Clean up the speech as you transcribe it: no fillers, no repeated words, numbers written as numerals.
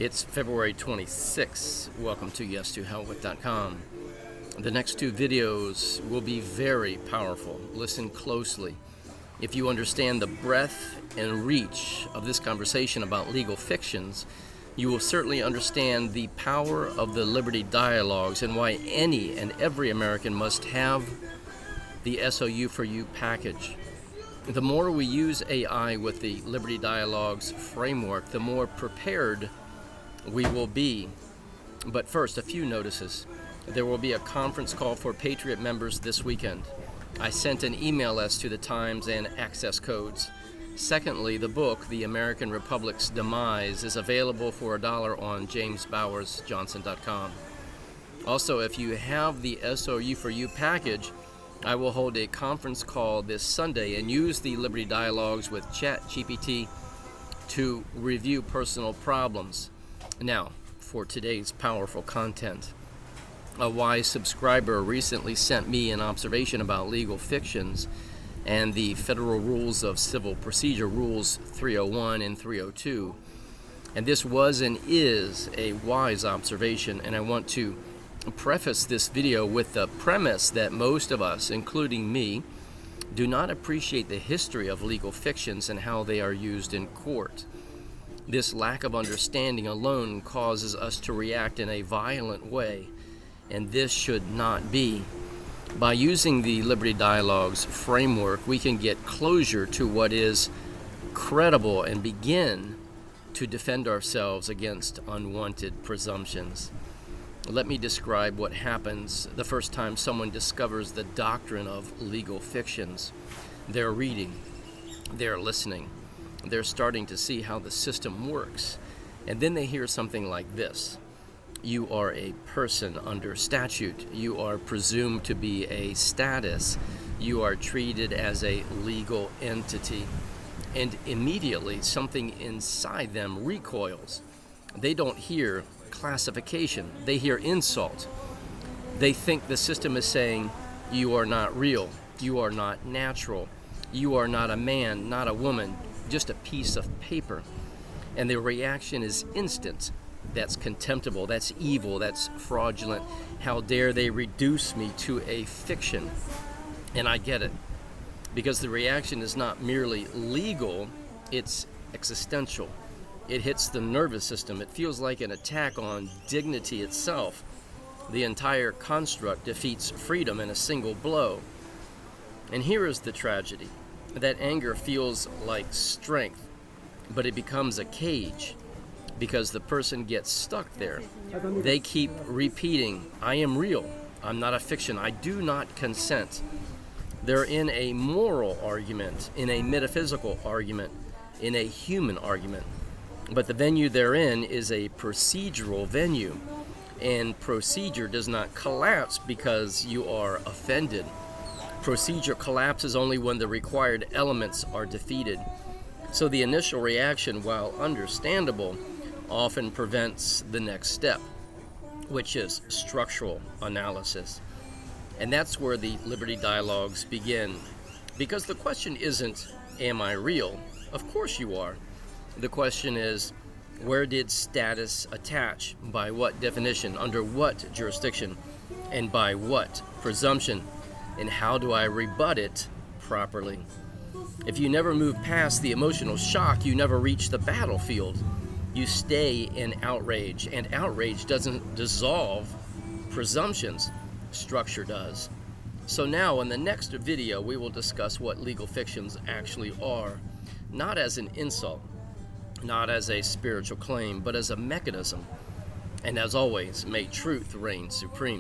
It's February 26th. Welcome to yes2hellwith.com. The next two videos will be very powerful. Listen closely. If you understand the breadth and reach of this conversation about legal fictions, you will certainly understand the power of the Liberty Dialogues and why any and every American must have the SOU for You package. The more we use AI with the Liberty Dialogues framework, the more prepared we will be. But first, a few notices. There will be a conference call for Patriot members this weekend. I sent an email as to the times and access codes. Secondly, the book, The American Republic's Demise, is available for $1 on jamesbowersjohnson.com. Also, if you have the SOU for You package, I will hold a conference call this Sunday and use the Liberty Dialogues with ChatGPT to review personal problems. Now, for today's powerful content. A wise subscriber recently sent me an observation about legal fictions and the Federal Rules of Civil Procedure, Rules 301 and 302. And this was and is a wise observation, and I want to preface this video with the premise that most of us, including me, do not appreciate the history of legal fictions and how they are used in court. This lack of understanding alone causes us to react in a violent way, and this should not be. By using the Liberty Dialogues framework, we can get closure to what is credible and begin to defend ourselves against unwanted presumptions. Let me describe what happens the first time someone discovers the doctrine of legal fictions. They're reading, they're listening, they're starting to see how the system works, and then they hear something like this. You are a person under statute. You are presumed to be a status. You are treated as a legal entity. And immediately something inside them recoils. They don't hear classification. They hear insult. They think the system is saying, you are not real. You are not natural. You are not a man, not a woman, just a piece of paper. And the reaction is instant. That's contemptible, that's evil, that's fraudulent. How dare they reduce me to a fiction? And I get it, because the reaction is not merely legal, it's existential. It hits the nervous system. It feels like an attack on dignity itself. The entire construct defeats freedom in a single blow. And here is the tragedy. That anger feels like strength, but it becomes a cage. Because the person gets stuck there. They keep repeating, I am real, I'm not a fiction, I do not consent. They're in a moral argument, in a metaphysical argument, in a human argument. But the venue they're in is a procedural venue, and procedure does not collapse because you are offended. Procedure collapses only when the required elements are defeated. So the initial reaction, while understandable, often prevents the next step, which is structural analysis. And that's where the Liberty Dialogues begin. Because the question isn't, am I real? Of course you are. The question is, where did status attach? By what definition? Under what jurisdiction? And by what presumption? And how do I rebut it properly? If you never move past the emotional shock, you never reach the battlefield. You stay in outrage, and outrage doesn't dissolve presumptions. Structure does. So now in the next video, we will discuss what legal fictions actually are, not as an insult, not as a spiritual claim, but as a mechanism. And as always, may truth reign supreme.